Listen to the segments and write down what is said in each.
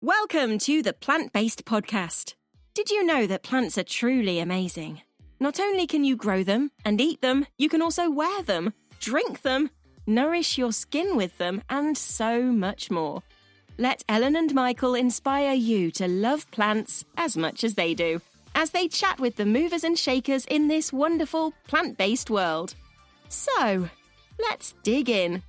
Welcome to the Plant-Based Podcast. Did you know that plants are truly amazing? Not only can you grow them and eat them, you can also wear them, drink them, nourish your skin with them, and so much more. Let Ellen and Michael inspire you to love plants as much as they do, as they chat with the movers and shakers in this wonderful plant-based world. So, let's dig in.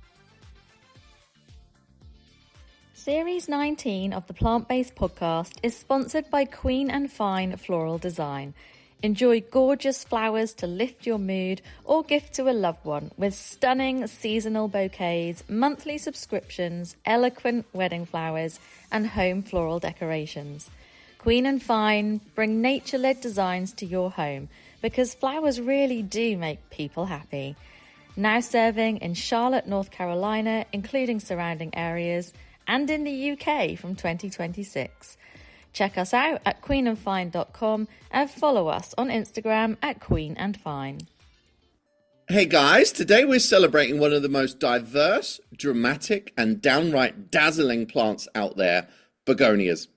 Series 19 of the Plant-Based Podcast is sponsored by Queen and Fine Floral Design. Enjoy gorgeous flowers to lift your mood or gift to a loved one with stunning seasonal bouquets, monthly subscriptions, eloquent wedding flowers, and home floral decorations. Queen and Fine bring nature-led designs to your home because flowers really do make people happy. Now serving in Charlotte, North Carolina, including surrounding areas, and in the UK from 2026. Check us out at queenandfine.com and follow us on Instagram at queenandfine. Hey guys, today we're celebrating one of the most diverse, dramatic, and downright dazzling plants out there, begonias.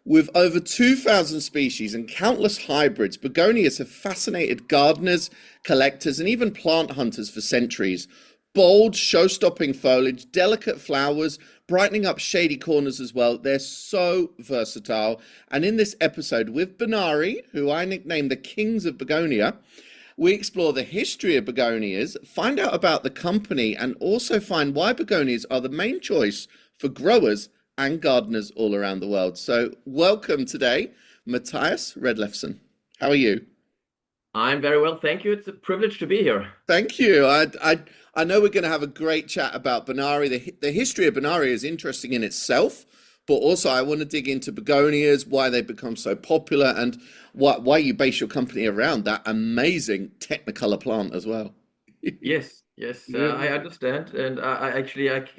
With over 2,000 species and countless hybrids, begonias have fascinated gardeners, collectors, and even plant hunters for centuries. Bold, show-stopping foliage, delicate flowers, brightening up shady corners as well. They're so versatile. And in this episode with Benary, who I nicknamed the Kings of Begonia, we explore the history of begonias, find out about the company, and also find why begonias are the main choice for growers and gardeners all around the world. So welcome today, Mattias Redlefsen. How are you? I'm very well, thank you. It's a privilege to be here. Thank you. I know we're going to have a great chat about Benary. The history of Benary is interesting in itself, but also I want to dig into begonias, why they've become so popular, and why you base your company around that amazing Technicolor plant as well. Yes, I understand, and I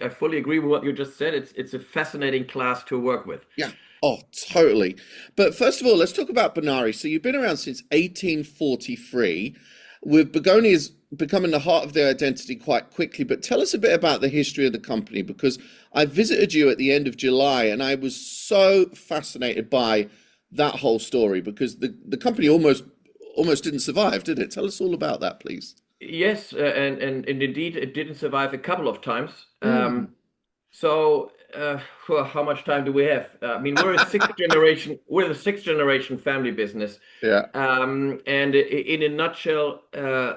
fully agree with what you just said. It's a fascinating class to work with. Yeah. Oh, totally. But first of all, let's talk about Benary. So you've been around since 1843, with begonias becoming the heart of their identity quite quickly. But tell us a bit about the history of the company, because I visited you at the end of July and I was so fascinated by that whole story, because the company almost didn't survive, did it? Tell us all about that, please. Yes, and indeed it didn't survive a couple of times. How much time do we have? I mean, we're the sixth generation family business. Yeah. And in a nutshell,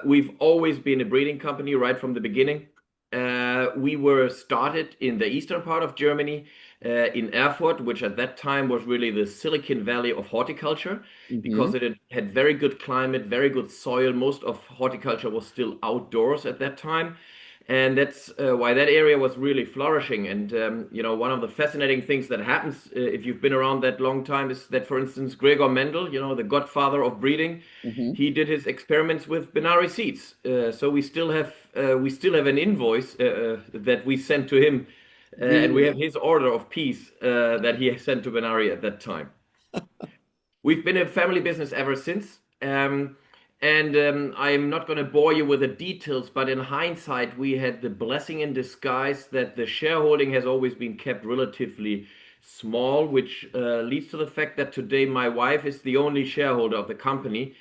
we've always been a breeding company right from the beginning. We were started in the eastern part of Germany, in Erfurt, which at that time was really the Silicon Valley of horticulture, because it had very good climate, very good soil. Most of horticulture was still outdoors at that time. And that's why that area was really flourishing. And, one of the fascinating things that happens if you've been around that long time is that, for instance, Gregor Mendel, the godfather of breeding, he did his experiments with Benary seeds. So we still have an invoice that we sent to him, and we have his order of peace that he sent to Benary at that time. We've been a family business ever since. I'm not going to bore you with the details, but in hindsight, we had the blessing in disguise that the shareholding has always been kept relatively small, which leads to the fact that today my wife is the only shareholder of the company.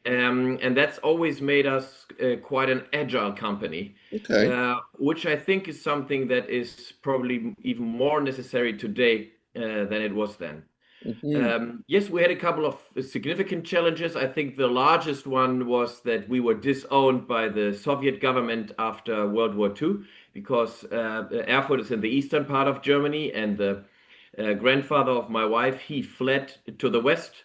And that's always made us quite an agile company, which I think is something that is probably even more necessary today than it was then. Yes, we had a couple of significant challenges. I think the largest one was that we were disowned by the Soviet government after World War II, because Erfurt is in the eastern part of Germany, and the grandfather of my wife, he fled to the west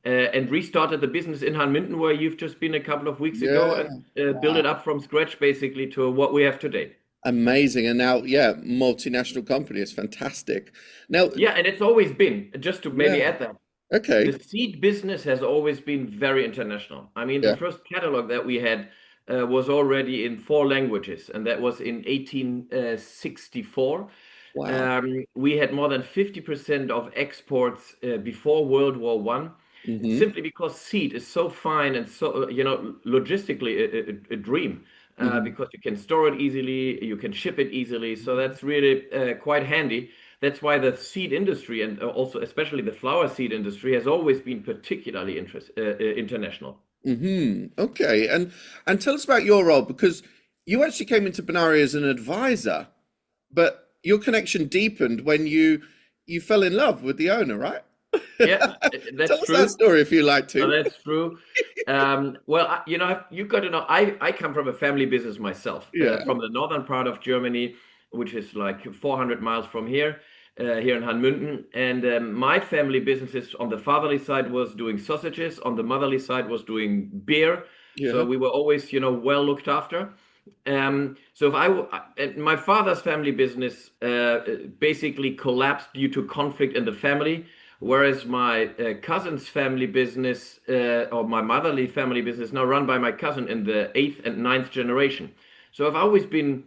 and restarted the business in Hanmünden, where you've just been a couple of weeks ago, and built it up from scratch, basically, to what we have today. Amazing. And now, multinational company is fantastic. Now, and it's always been, just to maybe add that. Okay. The seed business has always been very international. I mean, the first catalog that we had was already in 4 languages, and that was in 1864. Wow. We had more than 50% of exports before World War I, simply because seed is so fine and so, logistically a dream. Because you can store it easily, you can ship it easily. So that's really quite handy. that's why the seed industry and also especially the flower seed industry has always been particularly international. Okay, and tell us about your role because you actually came into Benary as an advisor, but your connection deepened when you fell in love with the owner, right? Yeah, Tell that's us that true. story if you like to. That's true. Well, you've got to know, I come from a family business myself, Yeah, from the northern part of Germany, which is like 400 miles from here, here in Hanmünden. And my family businesses on the fatherly side was doing sausages, on the motherly side was doing beer. So yeah. we were always, well looked after. So my father's family business basically collapsed due to conflict in the family. Whereas my cousin's family business, or my motherly family business, now run by my cousin in the eighth and ninth generation. So I've always been,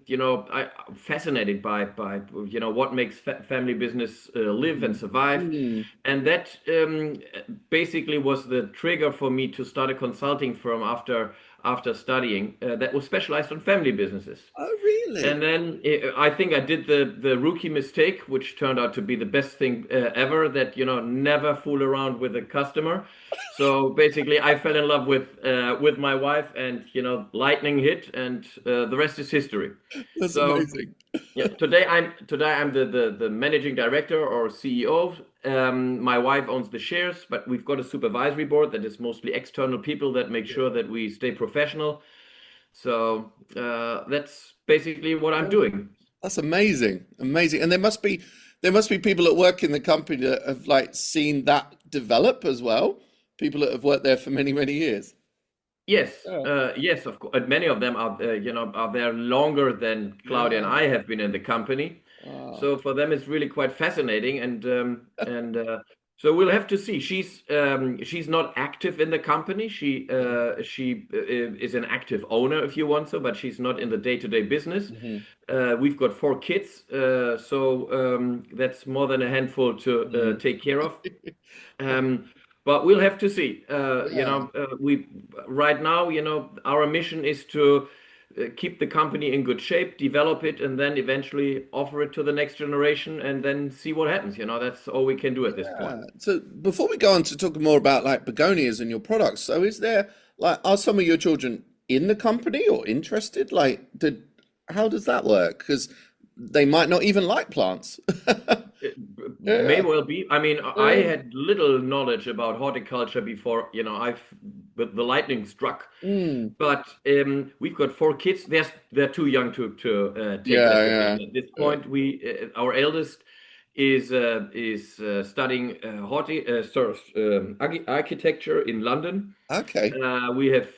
fascinated by what makes family business live and survive, Mm. and that basically was the trigger for me to start a consulting firm after studying that was specialized on family businesses. Oh, really? And then I think I did the rookie mistake, which turned out to be the best thing ever, that, never fool around with a customer. So basically, I fell in love with my wife, and, lightning hit, and the rest is history. That's So amazing. yeah, today I'm the managing director or CEO. My wife owns the shares, but we've got a supervisory board that is mostly external people that make sure that we stay professional. So that's basically what I'm doing. That's amazing, amazing. And there must be people that work in the company that have like seen that develop as well. People that have worked there for many, many years. Yes, Yeah, yes, of course. Many of them are there longer than Claudia and yeah. I have been in the company. Ah, So for them, it's really quite fascinating, and so we'll have to see. She's not active in the company. She is an active owner, if you want so, but she's not in the day-to-day business. mhm, We've got 4 kids, so that's more than a handful to mhm. take care of. But we'll have to see. Yeah, We right now, our mission is to keep the company in good shape, develop it, and then eventually offer it to the next generation, and then see what happens. That's all we can do at this point. yeah. So before we go on to talk more about like begonias and your products, so is there like are some of your children in the company or interested? How does that work? Because they might not even like plants. It may Yeah, well be. I mean, I yeah. had little knowledge about horticulture before, the lightning struck. Mm. But we've got 4 kids. They're too young to take that Yeah, decision yeah. at this Yeah. point. Our eldest is studying architecture in London. Okay. We have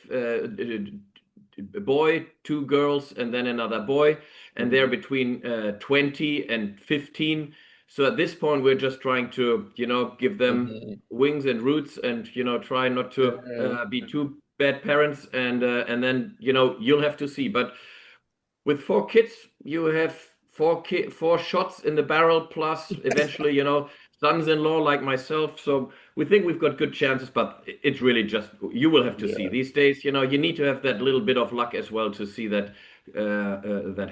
a boy, 2 girls, and then another boy, and they're Mhm. between 20 and 15. So at this point, we're just trying to, give them Mhm. wings and roots, and try not to Yeah. be too bad parents, and then you'll have to see. But with 4 kids, you have four shots in the barrel, plus eventually, sons-in-law like myself. So we think we've got good chances, but it's really just you will have to see. Yeah. These days, you need to have that little bit of luck as well to see that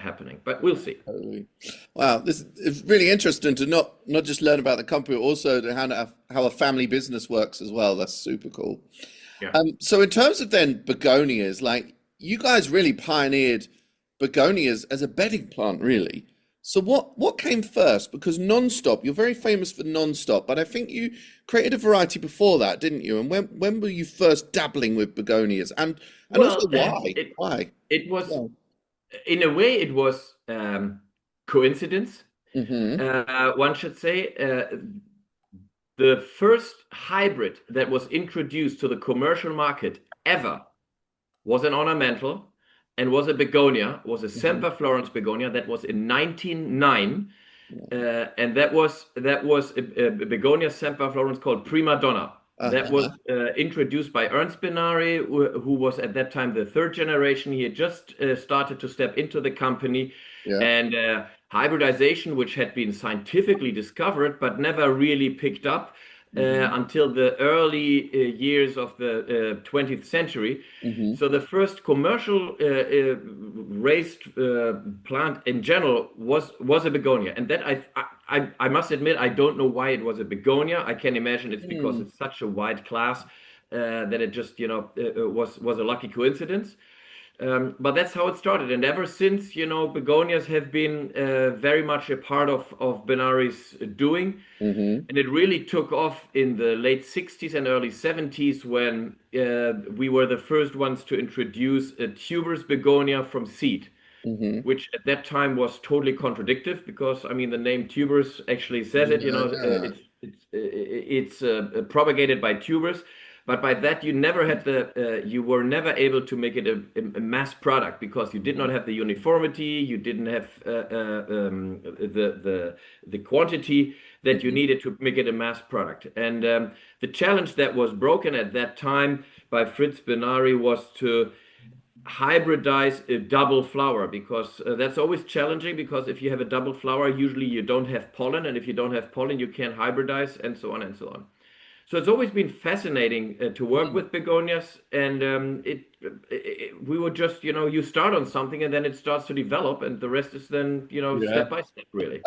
happening. But we'll see. Totally. Wow, this is really interesting to not just learn about the company, but also to how a family business works as well. That's super cool. Yeah. So in terms of then begonias, like you guys really pioneered begonias as a bedding plant, really. So what came first? Because non-stop, you're very famous for non-stop, but I think you created a variety before that, didn't you? And when were you first dabbling with begonias? And also Well, why? it Why? it was Yeah. in a way it was coincidence. Mm-hmm. One should say. The first hybrid that was introduced to the commercial market ever was an ornamental and was a begonia, was a Mm-hmm. Semperflorence begonia that was in 1909, and that was a begonia Semperflorence called Prima Donna. That was Uh-huh. introduced by Ernst Benary, who was at that time the third generation. He had just started to step into the company, Yeah. and hybridization, which had been scientifically discovered but never really picked up Mm-hmm. until the early years of the 20th century. Mm-hmm. So the first commercial raised plant in general was a begonia, and that I must admit, I don't know why it was a begonia. I can imagine it's because Hmm. it's such a wide class that it just, was a lucky coincidence. But that's how it started. And ever since, begonias have been very much a part of Benary's doing. Hmm. And it really took off in the late 60s and early 70s when we were the first ones to introduce a tuberous begonia from seed, Hmm. which at that time was totally contradictive because, I mean, the name tubers actually says it, Yeah. it's propagated by tubers. But by that, you were never able to make it a mass product because you did not have the uniformity, you didn't have the quantity that you Hmm. needed to make it a mass product. And the challenge that was broken at that time by Fritz Benary was to hybridize a double flower because that's always challenging because if you have a double flower, usually you don't have pollen, and if you don't have pollen, you can't hybridize, and so on and so on. So it's always been fascinating to work with begonias, and we would just, you start on something and then it starts to develop, and the rest is then, Yeah. step by step, really.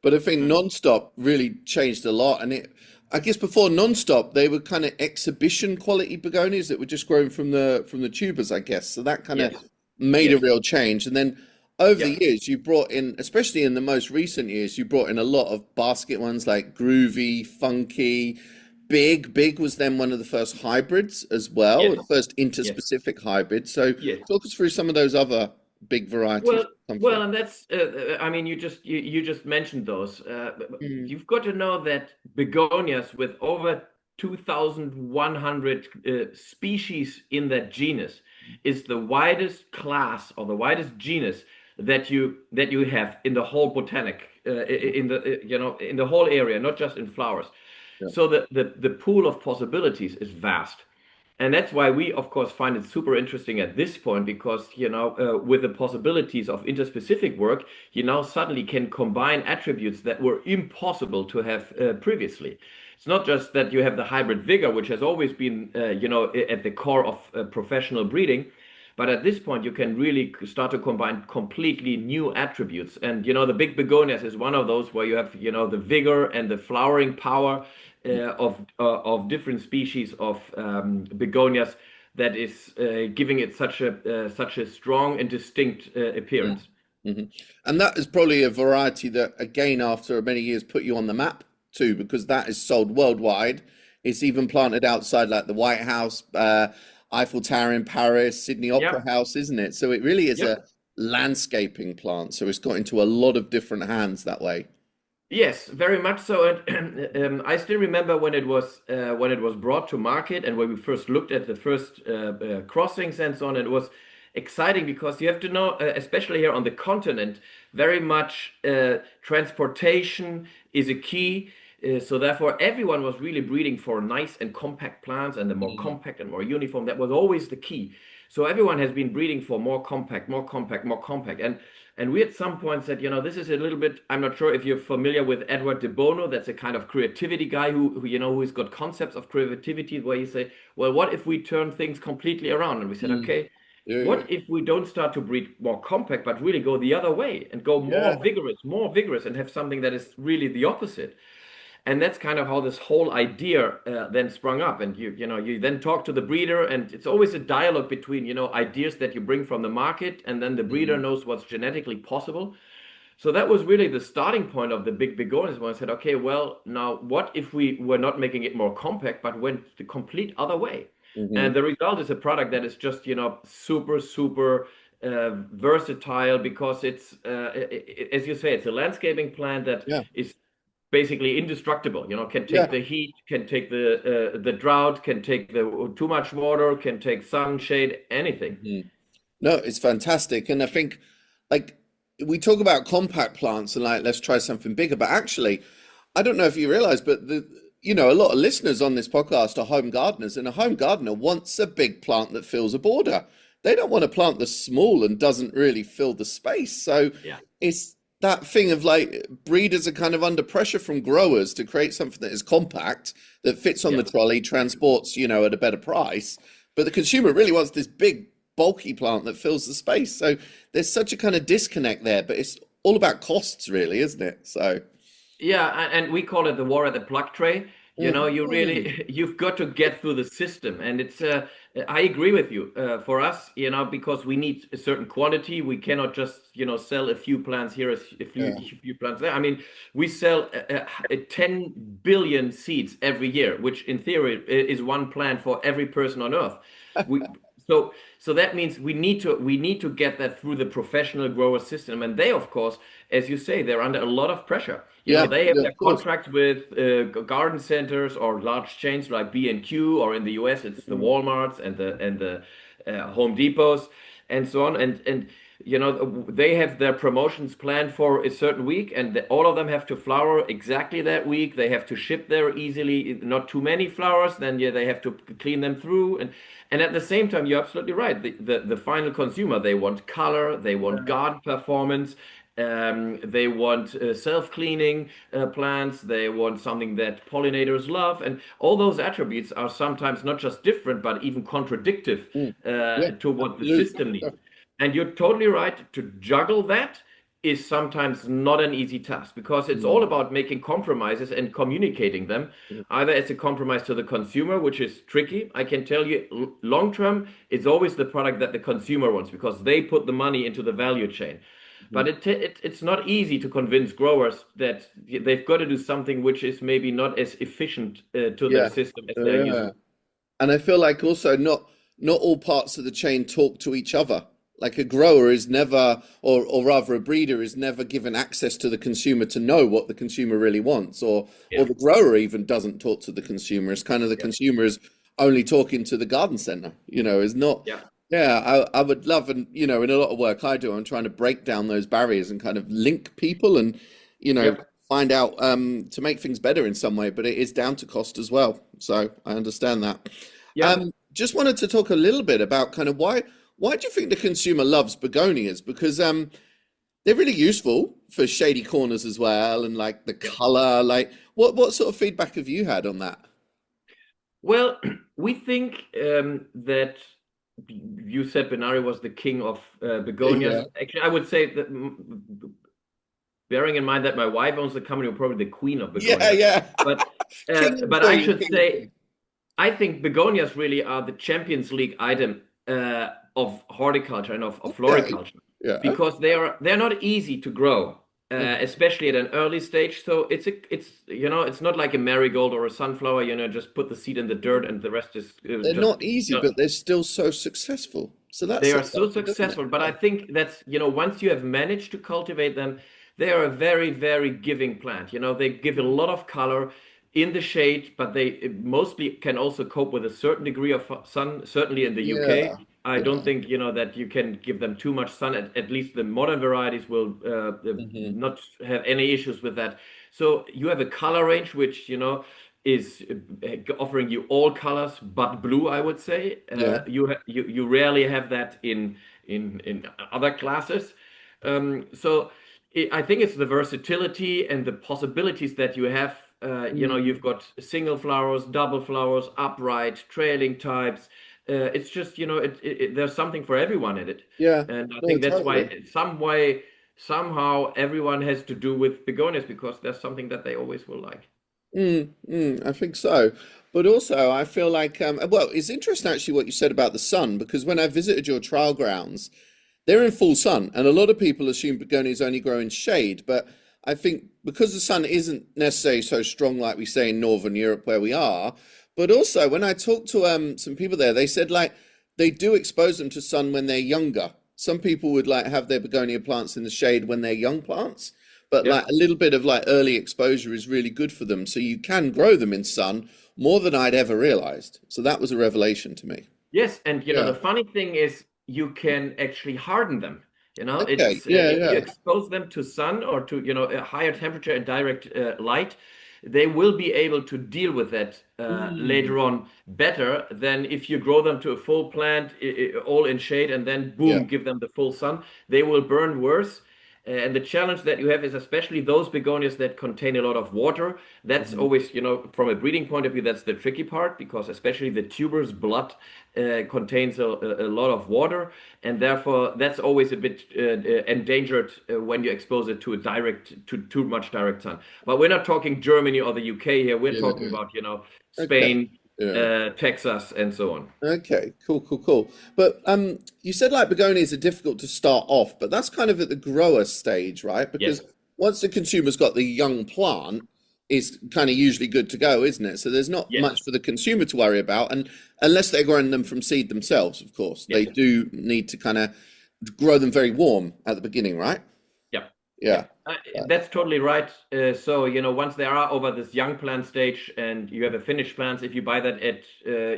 But I think Mm. non-stop really changed a lot. And I guess before non-stop, they were kind of exhibition quality begonias that were just grown from the tubers, I guess. So that kind of Yes, made a yes, real change. And then over yeah, the years, you brought in, especially in the most recent years, you brought in a lot of basket ones like groovy, funky, big. Big was then one of the first hybrids as well, yes, the first yes, interspecific hybrid. So yes. talk us through some of those other big varieties Well, that come through. well, and that's, I mean, you just mentioned those. Mm, You've got to know that begonias with over 2,100 species in that genus is the widest class or the widest genus that you have in the whole botanic, in the in the whole area, not just in flowers. yeah. So the pool of possibilities is vast. And that's why we, of course, find it super interesting at this point because, with the possibilities of interspecific work, you now suddenly can combine attributes that were impossible to have previously. It's not just that you have the hybrid vigor, which has always been, at the core of professional breeding, but at this point, you can really start to combine completely new attributes. And, the big begonias is one of those where you have, the vigor and the flowering power of different species of begonias that is giving it such a strong and distinct Mm. appearance. Mhm. And that is probably a variety that, again, after many years, put you on the map too, because that is sold worldwide. It's even planted outside, like the White House, Eiffel Tower in Paris, Sydney Opera Yep, House, isn't it? So it really is yep. a landscaping plant. So it's got into a lot of different hands that way. Yes, very much so. And I still remember when it was brought to market and when we first looked at the first crossings and so on. It was exciting because you have to know, especially here on the continent, very much transportation is a key. So therefore, everyone was really breeding for nice and compact plants, and the more Mm. compact and more uniform, that was always the key. So everyone has been breeding for more compact, more compact, more compact. And we at some point said, this is a little bit, I'm not sure if you're familiar with Edward de Bono. That's a kind of creativity guy who's got concepts of creativity where you say, well, what if we turn things completely around? And we said, Mm. okay, Yeah, yeah, what if we don't start to breed more compact, but really go the other way and go yeah. more vigorous and have something that is really the opposite? And that's kind of how this whole idea then sprung up. And you then talk to the breeder, and it's always a dialogue between ideas that you bring from the market, and then the breeder Mm. knows what's genetically possible. So that was really the starting point of the big begonias when I said, okay, well, now what if we were not making it more compact, but went the complete other way? Hmm. And the result is a product that is just, super, super versatile because it's, as you say, it's a landscaping plant that Yeah, is basically indestructible. Can take yeah. the heat, can take the drought, can take the too much water, can take sun, shade, anything. Mhm. No, it's fantastic. And I think, like, we talk about compact plants and like, let's try something bigger. But actually, I don't know if you realize, but a lot of listeners on this podcast are home gardeners, and a home gardener wants a big plant that fills a border. They don't want a plant that's small and doesn't really fill the space. So Yeah. it's that thing of like breeders are kind of under pressure from growers to create something that is compact, that fits on Yeah. the trolley, transports, at a better price. But the consumer really wants this big, bulky plant that fills the space. So there's such a kind of disconnect there, but it's all about costs, really, isn't it? So. Yeah, and we call it the war at the plug tray. You know, you Mm. really you've got to get through the system, and it's. I agree with you. For us, you know, because we need a certain quantity, we cannot just sell a few plants here, Yeah. a few plants there. I mean, we sell 10 billion seeds every year, which in theory is one plant for every person on Earth. We so so that means we need to get that through the professional grower system, and they, of course, as you say, they're under a lot of pressure. You know, Yeah. they have Yeah. their Of course. contracts with garden centers or large chains like B&Q, or in the US, it's the Mm. Walmarts and the Home Depots and so on. And they have their promotions planned for a certain week, and all of them have to flower exactly that week. They have to ship there easily, not too many flowers. Then yeah, they have to clean them through, and at the same time, you're absolutely right. The final consumer, they want color, they want garden performance. They want self-cleaning plants. They want something that pollinators love, and all those attributes are sometimes not just different, but even contradictive Mm. Yeah. to what the Absolutely. system needs. And you're totally right. To juggle that is sometimes not an easy task, because it's all Mm. about making compromises and communicating them. Either it's a compromise to the consumer, which is tricky. I can tell you, long term, it's always the product that the consumer wants, because they put the money into the value chain. Mm. But it's not easy to convince growers that they've got to do something which is maybe not as efficient to their Yeah. system as they're used Yeah. to. And I feel like also not all parts of the chain talk to each other. Like a grower is never, or rather a breeder is never given access to the consumer to know what the consumer really wants, or Yeah, the grower even doesn't talk to the consumer. It's kind of the yeah, consumer is only talking to the garden center, is not. yeah, Yeah, I would love, and in a lot of work I do, I'm trying to break down those barriers and kind of link people and, you know, yeah, find out to make things better in some way, but it is down to cost as well. So I understand that. yeah. Just wanted to talk a little bit about kind of why do you think the consumer loves begonias? Because they're really useful for shady corners as well, and like the Yeah. color. Like what sort of feedback have you had on that? Well, we think that you said Benary was the king of begonias. Yeah. Actually, I would say that, bearing in mind that my wife owns the company, we're probably the queen of Yeah, begonias. yeah. But King and I queen, should king and say, queen. I think begonias really are the Champions League item of horticulture and of Okay. floriculture, Yeah. because they're not easy to grow, especially at an early stage. So it's not like a marigold or a sunflower. Just put the seed in the dirt and the rest is They're just. not easy, but they're still so successful. So that They says are so something, doesn't it? successful, but Yeah. I think that's, once you have managed to cultivate them, they are a very, very giving plant. They give a lot of color in the shade, but they mostly can also cope with a certain degree of sun, certainly in the UK. Yeah. I don't Yeah. think, that you can give them too much sun. At least the modern varieties will Hmm. not have any issues with that. So you have a color range which, is offering you all colors but blue, I would say. Yeah. You rarely have that in other classes. So I think it's the versatility and the possibilities that you have. Mm. You've got single flowers, double flowers, upright, trailing types. It's just, there's something for everyone in it. Yeah. And I No, think that's why, totally. in some way, somehow everyone has to do with begonias, because there's something that they always will like. I think so. But also, I feel like, well, it's interesting actually what you said about the sun, because when I visited your trial grounds, they're in full sun, and a lot of people assume begonias only grow in shade. But I think because the sun isn't necessarily so strong like we say in Northern Europe where we are, but also when I talked to some people there, they said like they do expose them to sun when they're younger. Some people would like have their begonia plants in the shade when they're young plants, but Yeah. like a little bit of like early exposure is really good for them. So you can grow them in sun more than I'd ever realized. So that was a revelation to me. Yes, and Yeah. the funny thing is you can actually harden them. Okay. It's Yeah. if you Yeah. expose them to sun or to a higher temperature and direct light, they will be able to deal with that Mm. later on better than if you grow them to a full plant, all in shade, and then Yeah. boom, give them the full sun. They will burn worse. And the challenge that you have is especially those begonias that contain a lot of water. That's always, from a breeding point of view, that's the tricky part because especially the tuber's blood contains a lot of water, and therefore that's always a bit endangered when you expose it to too much direct sun. But we're not talking Germany or the UK here. We're talking about, Okay. Spain, Yeah. Texas, and so on. Okay, cool. But you said like begonias are difficult to start off, but that's kind of at the grower stage, right? Because Yes. once the consumer's got the young plant, it's kind of usually good to go, isn't it? So there's not Yes. much for the consumer to worry about, and unless they're growing them from seed themselves, of course, they Yes. do need to kind of grow them very warm at the beginning, right? Yeah. Yeah. That's totally right. So, once they are over this young plant stage and you have a finished plants, if you buy that at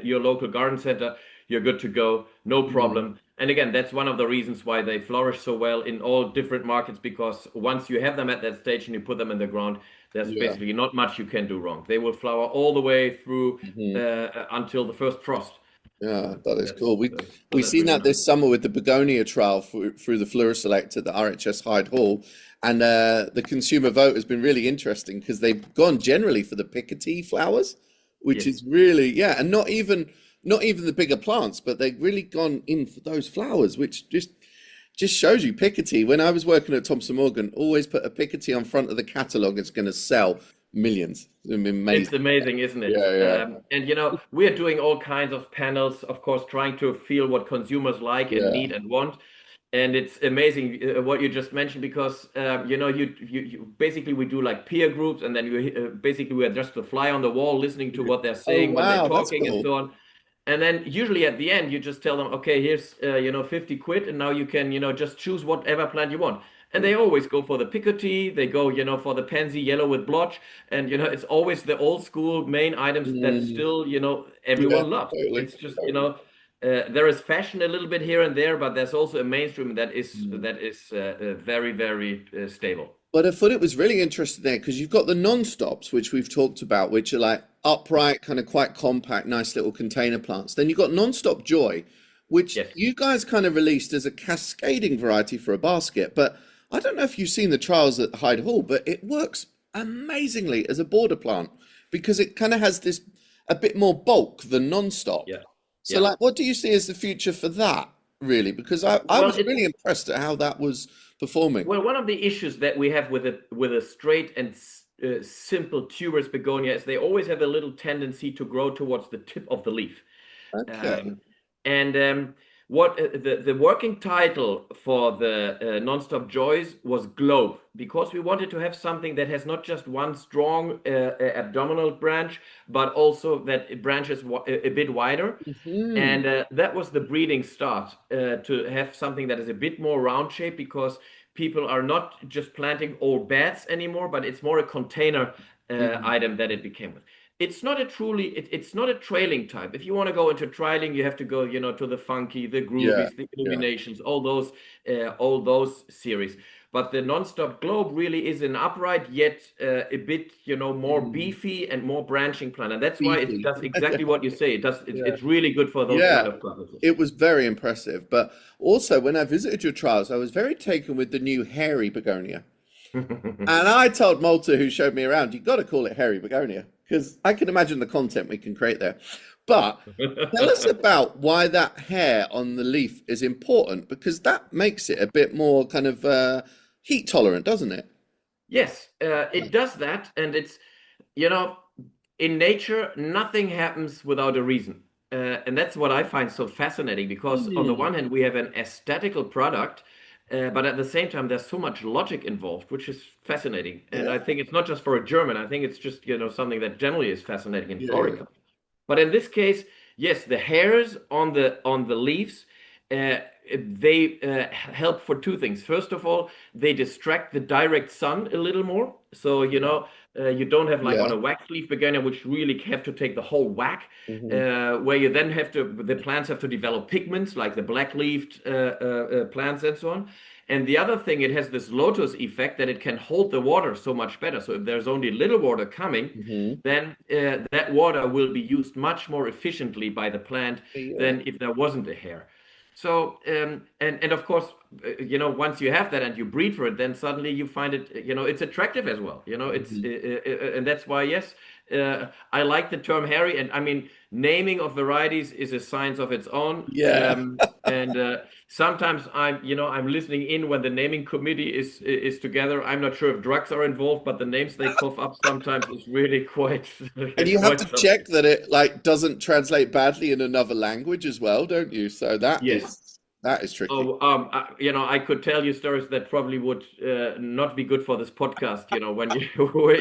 your local garden center, you're good to go, no problem. And again, that's one of the reasons why they flourish so well in all different markets, because once you have them at that stage and you put them in the ground, there's Yeah. basically not much you can do wrong. They will flower all the way through Mhm. until the first frost. Yeah, that is That's cool. We so we that's seen really that nice. this summer with the begonia trial through the Select at the RHS Hyde Hall, and the consumer vote has been really interesting because they've gone generally for the Picotee flowers, which Yes. is really, yeah, and not even the bigger plants, but they've really gone in for those flowers, which just shows you Picotee. When I was working at Thomson Morgan, always put a Picotee on front of the catalogue. It's going to sell millions. It's gonna be It's amazing. amazing, isn't it? Yeah, yeah, And we are doing all kinds of panels, of course, trying to feel what consumers like and yeah. need and want. And it's amazing what you just mentioned because you basically we do like peer groups, and then basically we are just a fly on the wall, listening to what they're Oh saying when they're wow, that's talking and cool. so on. And then usually at the end, you just tell them, okay, here's 50 quid, and now you can just choose whatever plant you want. And they always go for the picotee, they go for the pansy yellow with blotch, and it's always the old school main items that Mm, still yeah, everyone loves. totally, It's just totally. there is fashion a little bit here and there, but there's also a mainstream that is Mm. very very stable. But I thought it was really interesting there because you've got the non-stops, which we've talked about, which are like upright, kind of quite compact, nice little container plants. Then you've got non-stop joy, which Yes. you guys kind of released as a cascading variety for a basket. But I don't know if you've seen the trials at Hyde Hall, but it works amazingly as a border plant because it kind of has this a bit more bulk than non-stop. Yeah. So, Yeah. like, what do you see as the future for that, really? Because I Well, was really impressed at how that was performing. one of the issues that we have with a straight and simple tuberous begonia is they always have a little tendency to grow towards the tip of the leaf. Okay. Um, and what the working title for the Nonstop Joys was Globe, because we wanted to have something that has not just one strong abdominal branch, but also that it branches a bit wider. Hmm. And that was the breeding start to have something that is a bit more round shape, because people are not just planting old beds anymore, but it's more a container item that it became with. It's not a it's not a trailing type. If you want to go into trailing, you have to go, to the funky, the Yeah, groovies, the yeah. illuminations, all those series. But the nonstop globe really is an upright yet a bit, more Mm, beefy and more branching plant, and that's why it beefy. does exactly what you say. It does. Yeah. It's really good for those kind Yeah, of purposes. it was very impressive. But also, when I visited your trials, I was very taken with the new hairy begonia. And I told Malta, who showed me around, you got to call it hairy begonia because I can imagine the content we can create there. But tell us about why that hair on the leaf is important because that makes it a bit more kind of heat tolerant, doesn't it? Yes, it does that, and it's you know in nature nothing happens without a reason, and that's what I find so fascinating. Because on the Mm, one hand we have an aesthetical product, but at the same time there's so much logic involved, which is fascinating. And I yeah, think it's not just for a German. I think it's just something that generally is fascinating in yeah, floriculture. But in this case, yes, the hairs on the leaves, uh, they help for two things. First of all, they distract the direct sun a little more. So you don't have like yeah. on a wax leaf begonia, which really have to take the whole whack, Hmm. where you then the plants have to develop pigments like the black-leafed plants and so on. And the other thing, it has this lotus effect that it can hold the water so much better. So if there's only little water coming, Hmm. then that water will be used much more efficiently by the plant Yeah. than if there wasn't a hair. So, and of course, once you have that and you breed for it, then suddenly you find it, it's attractive as well. Mhm. And that's why, yes, I like the term hairy. And I mean, naming of varieties is a science of its own. Yeah. And sometimes I'm listening in when the naming committee is together. I'm not sure if drugs are involved, but the names they cough up sometimes is really quite And you have quite to something. check that it like doesn't translate badly in another language as well, don't you? So Yes. that is tricky. Oh, I could tell you stories that probably would not be good for this podcast, when you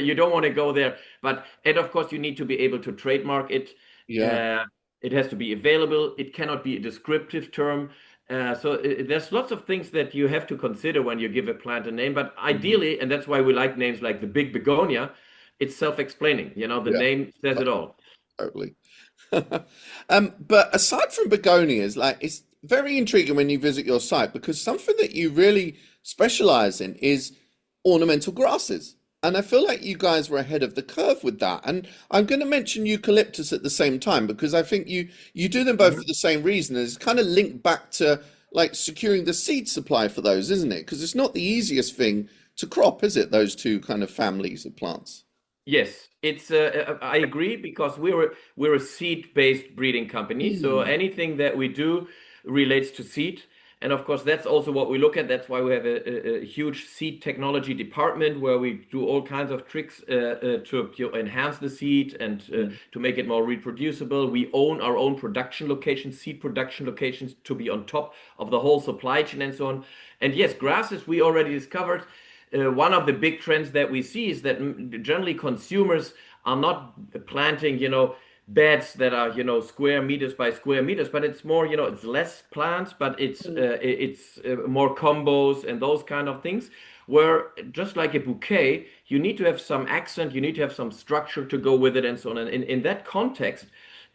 you don't want to go there. And of course, you need to be able to trademark it. Yeah. Uh, it has to be available. It cannot be a descriptive term. So there's lots of things that you have to consider when you give a plant a name. But Mhm. ideally, and that's why we like names like the big begonia, it's self-explaining. The Yeah. name says it all. Totally. But aside from begonias, like it's very intriguing when you visit your site because something that you really specialize in is ornamental grasses. And I feel like you guys were ahead of the curve with that. And I'm going to mention eucalyptus at the same time because I think you do them both for Mhm. the same reason. It's kind of linked back to like securing the seed supply for those, isn't it? Because it's not the easiest thing to crop, is it? Those two kind of families of plants. Yes, it's I agree because we're a seed-based breeding company. So Mm. anything that we do relates to seed. And of course, that's also what we look at. That's why we have a huge seed technology department where we do all kinds of tricks to enhance the seed and to make it more reproducible. We own our own production locations, seed production locations, to be on top of the whole supply chain and so on. And yes, grasses we already discovered. One of the big trends that we see is that generally consumers are not planting, beds that are, square meters by square meters, but it's more, it's less plants, but it's more combos and those kind of things. Where just like a bouquet, you need to have some accent, you need to have some structure to go with it, and so on. And in that context,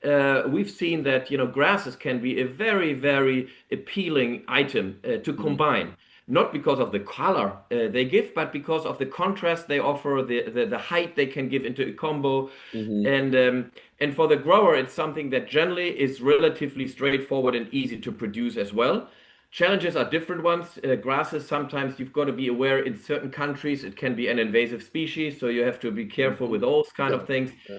we've seen that grasses can be a very, very appealing item to Mm. combine, not because of the color they give, but because of the contrast they offer, the height they can give into a combo. Mhm. And for the grower, it's something that generally is relatively straightforward and easy to produce as well. Challenges are different ones. Grasses, sometimes you've got to be aware in certain countries it can be an invasive species, so you have to be careful Mhm. with those kind Yeah. of things. Yeah.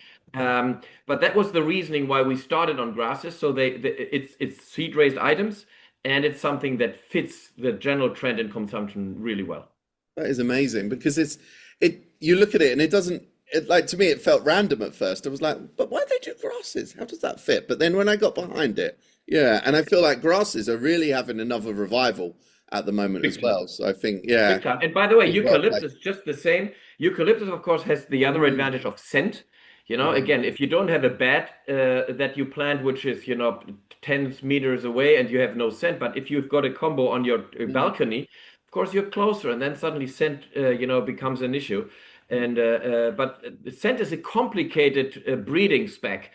But that was the reasoning why we started on grasses. So it's seed raised items, and it's something that fits the general trend in consumption really well. That is amazing because you look at it and it doesn't it like to me it felt random at first. I was like, but why they do grasses? How does that fit? But then when I got behind it, yeah, and I feel like grasses are really having another revival at the moment as Big time. well. So I think, yeah, Big time. And by the way, it's well played. eucalyptus just the same. Eucalyptus, of course, has the other Mm, advantage of scent. mhm, Again, if you don't have a bed that you plant, which is, 10 meters away and you have no scent, but if you've got a combo on your mm, balcony, of course, you're closer, and then suddenly scent, becomes an issue. But scent is a complicated breeding spec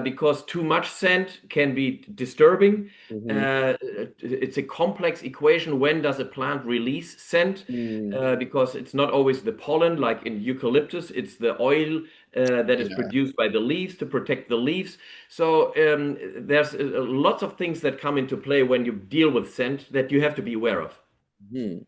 because too much scent can be disturbing. mhm, It's a complex equation. When does a plant release scent? mm, Because it's not always the pollen, like in eucalyptus, it's the oil that is yeah. produced by the leaves to protect the leaves. So there's lots of things that come into play when you deal with scent that you have to be aware of. Mhm.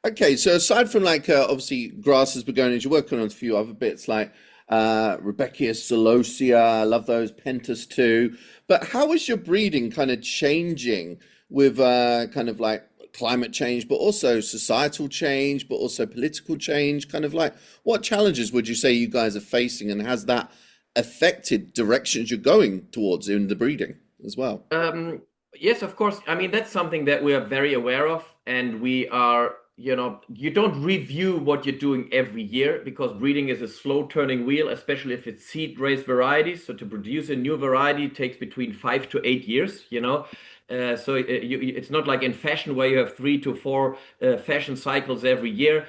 Okay, so aside from like obviously grasses, begonias, you're working on a few other bits like Rudbeckia celosia. I love those pentas too. But how is your breeding kind of changing with kind of like climate change, but also societal change, but also political change? Kind of like what challenges would you say you guys are facing, and has that affected directions you're going towards in the breeding as well? Um, yes, of course. I mean, that's something that we are very aware of, and we are, you don't review what you're doing every year because breeding is a slow turning wheel, especially if it's seed raised varieties. So to produce a new variety takes between 5 to 8 years, so it's not like in fashion where you have 3 to 4 fashion cycles every year.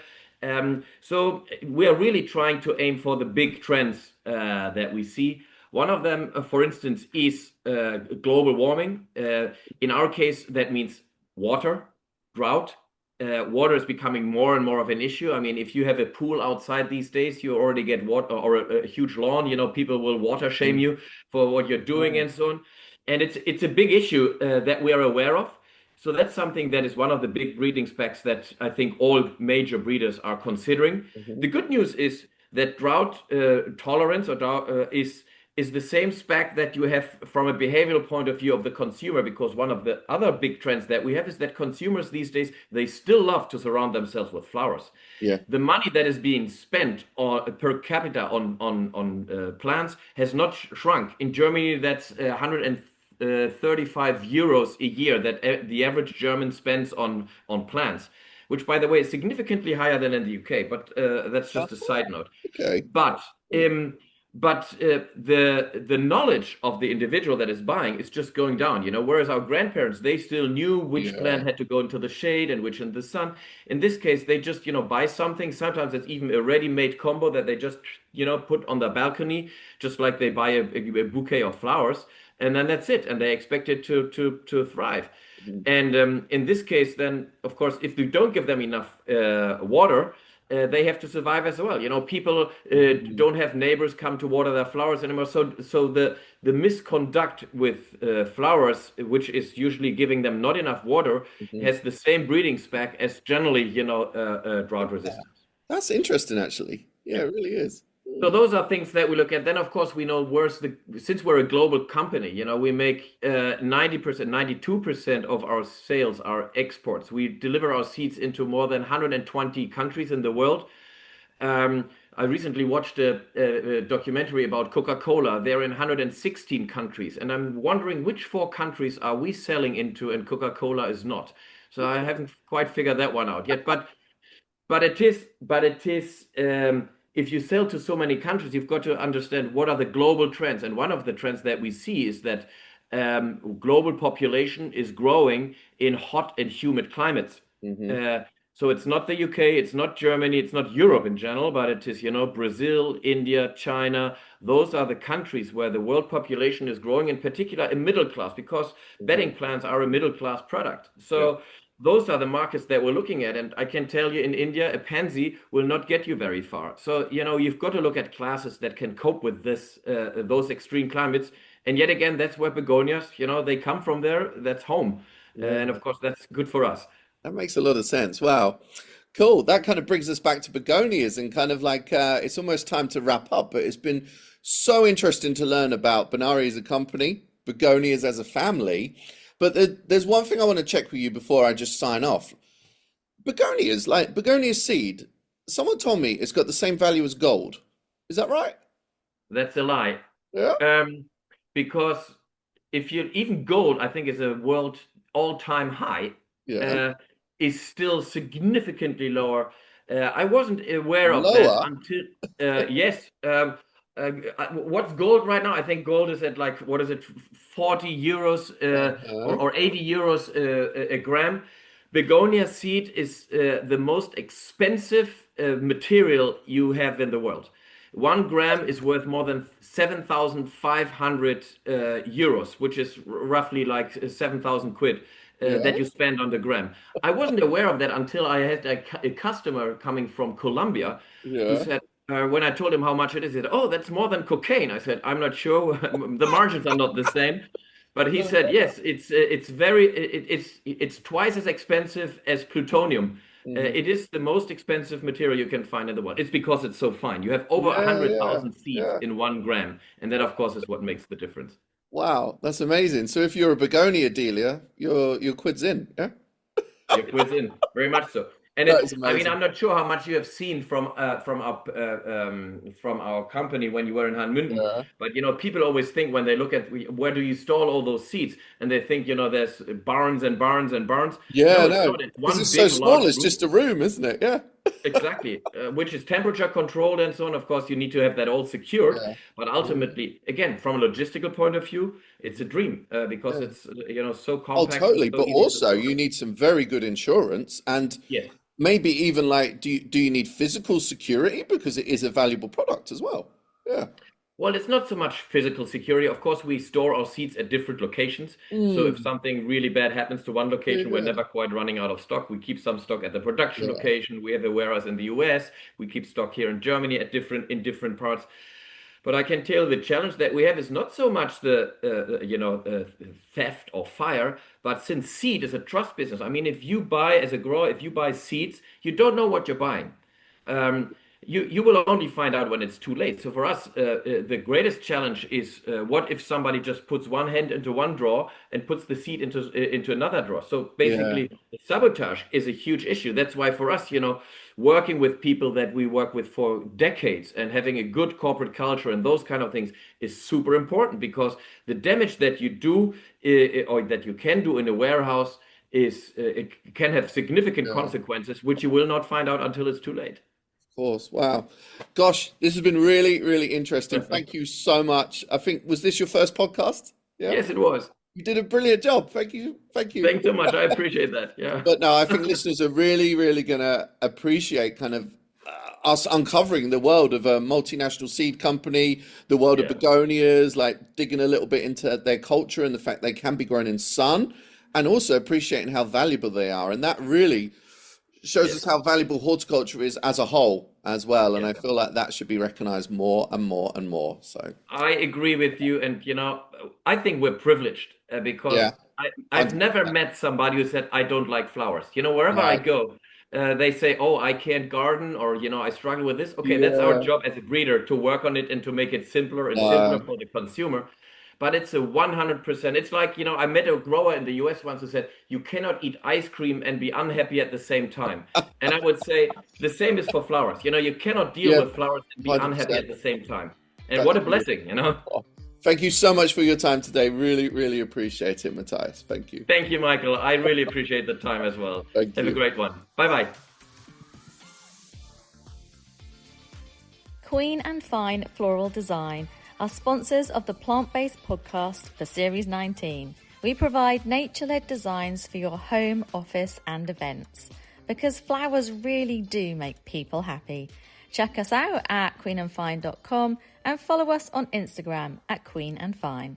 So we are really trying to aim for the big trends that we see. One of them, for instance, is global warming. In our case, that means water, drought. Water is becoming more and more of an issue. I mean, if you have a pool outside these days, you already get water or a huge lawn. People will water shame Mm. you for what you're doing Yeah. and so on. And it's a big issue that we are aware of. So that's something that is one of the big breeding specs that I think all major breeders are considering. Hmm. The good news is that drought tolerance or is the same spec that you have from a behavioral point of view of the consumer, because one of the other big trends that we have is that consumers these days, they still love to surround themselves with flowers. Yeah. The money that is being spent per capita on plants has not shrunk. In Germany, that's 135 euros a year that the average German spends on plants, which, by the way, is significantly higher than in the UK. But that's just a side note. Okay. But um, the knowledge of the individual that is buying is just going down. Whereas our grandparents, they still knew which plant Yeah. had to go into the shade and which in the sun. In this case, they just buy something. Sometimes it's even a ready-made combo that they just put on their balcony, just like they buy a bouquet of flowers, and then that's it. And they expect it to thrive. Mhm. And in this case, then of course, if you don't give them enough water, they have to survive as well. People Mhm. don't have neighbors come to water their flowers anymore. So the misconduct with flowers, which is usually giving them not enough water, Mhm. has the same breeding spec as generally, drought resistance. That's interesting, actually. Yeah, Yeah. it really is. So Mm. those are things that we look at. Then, of course, we know since we're a global company, we make 90%, 92% of our sales are exports. We deliver our seeds into more than 120 countries in the world. I recently watched a documentary about Coca-Cola. They're in 116 countries, and I'm wondering which four countries are we selling into, and Coca-Cola is not. So I haven't quite figured that one out yet. But if you sell to so many countries, you've got to understand what are the global trends. And one of the trends that we see is that global population is growing in hot and humid climates. Mhm. Uh, so it's not the UK, it's not Germany, it's not Europe in general, but it is, Brazil, India, China. Those are the countries where the world population is growing, in particular a middle class, because Mhm. bedding plants are a middle class product. Yeah. So those are the markets that we're looking at. And I can tell you in India, a pansy will not get you very far. So, you've got to look at classes that can cope with those extreme climates. And yet again, that's where begonias, they come from there. That's home. And Yeah. of course, that's good for us. That makes a lot of sense. Wow. Cool. That kind of brings us back to begonias and kind of like it's almost time to wrap up, but it's been so interesting to learn about Benary as a company, begonias as a family. But there's one thing I want to check with you before I just sign off. Begonias, like begonia seed, someone told me it's got the same value as gold. Is that right? That's a lie. Yeah. Um, because if you even gold, I think is a world all-time high, Yeah. uh, is still significantly lower. I wasn't aware of that Lower. until yes. What's gold right now? I think gold is at like what is it, 40 euros Uh-huh. or 80 euros a gram. Begonia seed is the most expensive material you have in the world. 1 gram is worth more than 7,500 euros, which is roughly like 7,000 quid Yeah. that you spend on the gram. I wasn't aware of that until I had a customer coming from Colombia who Yeah. said, when I told him how much it is, he said, "Oh, that's more than cocaine." I said, "I'm not sure. The margins are not the same." But he said, "Yes, it's twice as expensive as plutonium. Mhm. It is the most expensive material you can find in the world. It's because it's so fine. You have over Yeah, yeah, 100,000 seeds yeah. in 1 gram, and that, of course, is what makes the difference." Wow, that's amazing. So if you're a begonia dealer, your quid's in, yeah? Your quiz in, very much so. And That it's, is I mean, amazing. I'm not sure how much you have seen from our company when you were in Hanmünden, Yeah. but people always think when they look at where do you store all those seeds, and they think there's barns and barns and barns. Yeah, No, it's no, not. It's because one it's so big small, large it's room. just a room, isn't it? Yeah. Exactly, which is temperature controlled and so on. Of course, you need to have that all secured. Yeah. But Yeah. ultimately, again, from a logistical point of view, it's a dream because Yeah. it's so Oh, compact and totally. so But easy to also store. you need some very good insurance and Yes. maybe even like do you need physical security because it is a valuable product as well? Yeah. Well, it's not so much physical security. Of course, we store our seats at different locations. So if Mm. something really bad happens to one location, we're Yeah. never quite running out of stock. We keep some stock at the production Yeah. location. We have a warehouse in the US. We keep stock here in Germany at in different parts. But I can tell the challenge that we have is not so much the theft or fire, but since seed is a trust business. I mean, if you buy as a grower, if you buy seeds, you don't know what you're buying. You will only find out when it's too late. So for us, the greatest challenge is what if somebody just puts one hand into one drawer and puts the seed into another drawer. So basically, sabotage is a huge issue. That's why for us, working with people that we work with for decades and having a good corporate culture and those kind of things is super important, because the damage that you do or that you can do in a warehouse is it can have significant consequences, which you will not find out until it's too late. Of course. Wow. Gosh, this has been really, really interesting. Thank you so much. I think, was this your first podcast? Yeah. Yes, it was. You did a brilliant job. Thank you. Thank you. Thanks so much. I appreciate that. Yeah. But no, I think listeners are really, really going to appreciate kind of us uncovering the world of a multinational seed company, the world of begonias, like digging a little bit into their culture and the fact they can be grown in sun, and also appreciating how valuable they are. And that really shows us how valuable horticulture is as a whole as well. And I feel like that should be recognized more and more and more. So I agree with you. And, I think we're privileged because I've never met somebody who said, I don't like flowers. Wherever I go, they say, oh, I can't garden, or, I struggle with this. Okay, that's our job as a breeder, to work on it and to make it simpler and simpler for the consumer. But it's a 100%. It's like, I met a grower in the US once who said, you cannot eat ice cream and be unhappy at the same time. And I would say the same is for flowers. You cannot deal with flowers and be 100%. Unhappy at the same time. And what a blessing, Thank you so much for your time today. Really, really appreciate it, Mattias. Thank you. Thank you, Michael. I really appreciate the time as well. Have a great one. Bye-bye. Queen and Fine Floral Design are sponsors of the Plant-Based Podcast for Series 19. We provide nature-led designs for your home, office and events, because flowers really do make people happy. Check us out at queenandfine.com and follow us on Instagram at queenandfine.